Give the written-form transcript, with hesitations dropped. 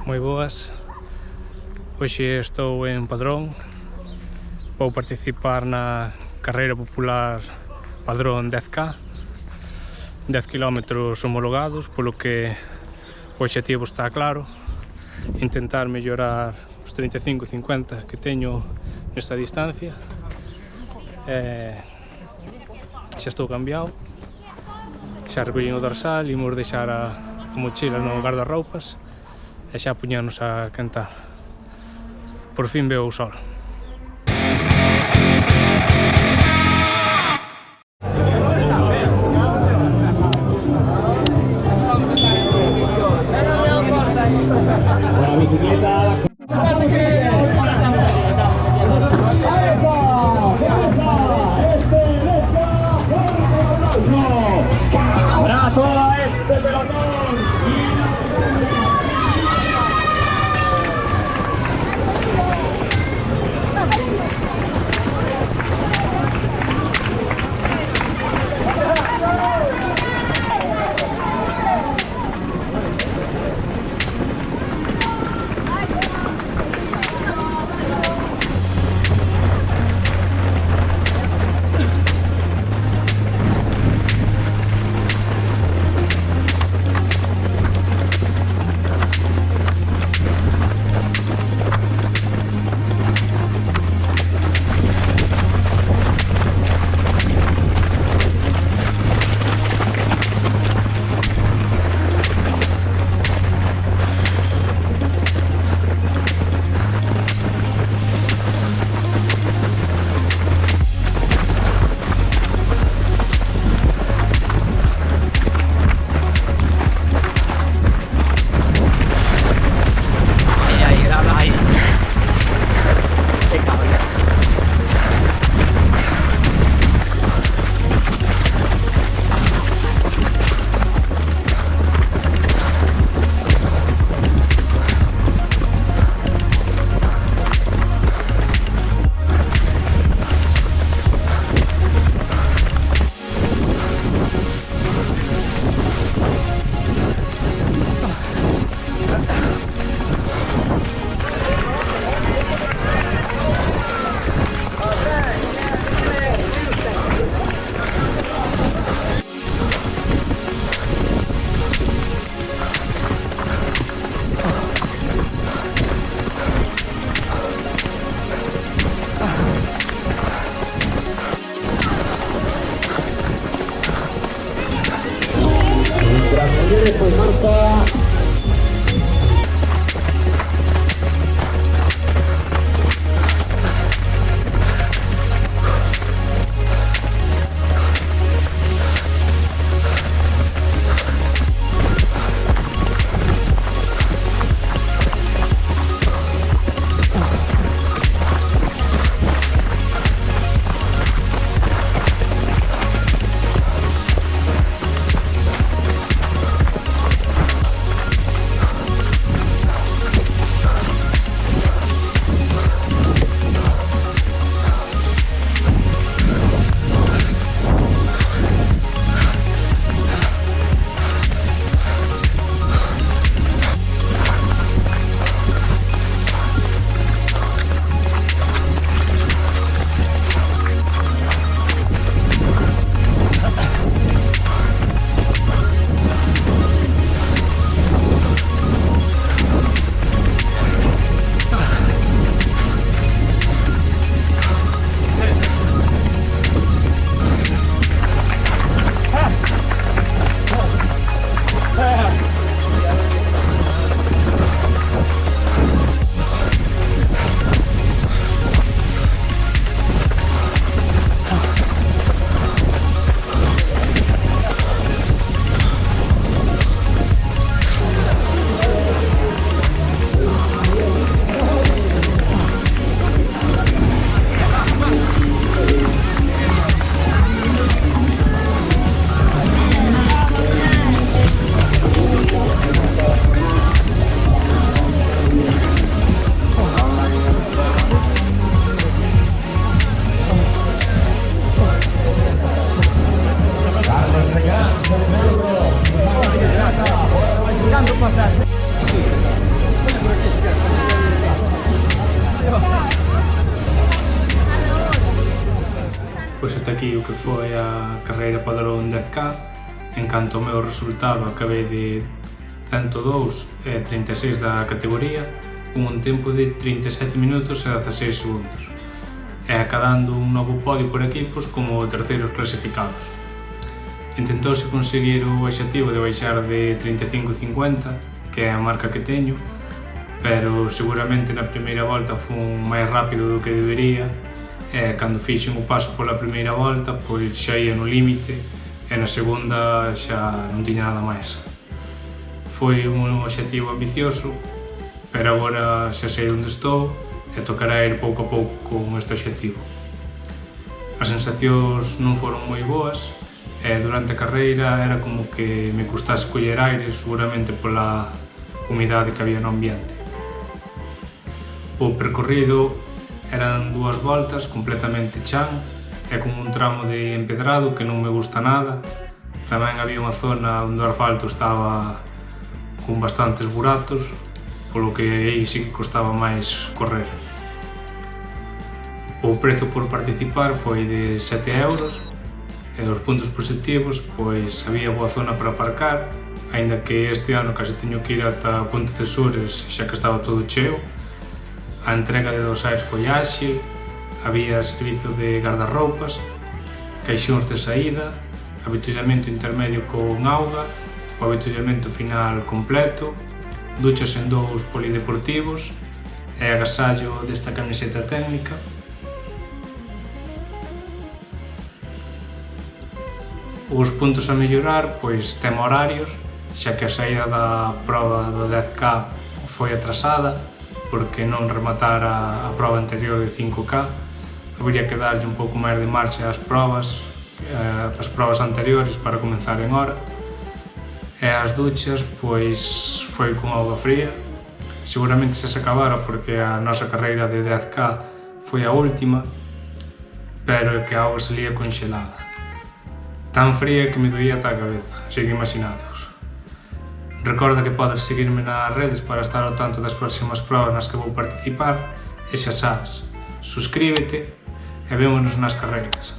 moi boas. Hoxe estou en Padrón. Vou participar na carreira popular Padrón 10K, 10 km homologados, polo que o obxectivo está claro: intentar mellorar os 35-50 que teño nesta distancia. Xa estou cambiado, xa recollín o dorsal, imos deixar a mochila no guardarroupas e xa puñanos a cantar. Por fin veo o sol. aquí o que foi a carreira padrón 10K. En canto ao meu resultado, acabei de 102,36 da categoría, con un tempo de 37 minutos e 16 segundos, e acadando un novo podio por equipos como terceiros clasificados. Intentouse conseguir o obxectivo de baixar de 35,50, que é a marca que teño, pero seguramente na primeira volta fun máis rápido do que debería, e cando fixen o paso pola primeira volta, pois xa ia no límite, e na segunda xa non tiña nada máis. Foi un obxectivo ambicioso, pero agora xa sei onde estou e tocará ir pouco a pouco con este obxectivo. As sensacións non foron moi boas e durante a carreira era como que me custase coller aire, seguramente pola humidade que había no ambiente. O percorrido eran 2 voltas completamente chan e con un tramo de empedrado que non me gusta nada. Tamén había unha zona onde o asfalto estaba con bastantes buratos, polo que aí sí que costaba máis correr. O prezo por participar foi de 7 euros e os puntos positivos, pois había boa zona para aparcar, aínda que este ano case teño que ir ata Ponte Cesures xa que estaba todo cheo. A entrega de dorsais foi áxil, había servizo de gardarroupas, caixóns de saída, avituallamento intermedio con auga, o avituallamento final completo, duchas en 2 polideportivos e agasallo desta camiseta técnica. Os puntos a mellorar, pois tema horarios, xa que a saída da proba do 10K foi atrasada, porque non rematara a proba anterior de 5K, habería que darlle un pouco máis de marcha ás probas anteriores para comenzar en hora. E as duchas, pois, foi con auga fría. Seguramente xa se acabara porque a nosa carreira de 10K foi a última, pero é que a auga salía conxelada. Tan fría que me doía ata a cabeza, así que imaginados. Recorda que podes seguirme nas redes para estar ao tanto das próximas probas nas que vou participar, e xa sabes, suscríbete e vémonos nas carreiras.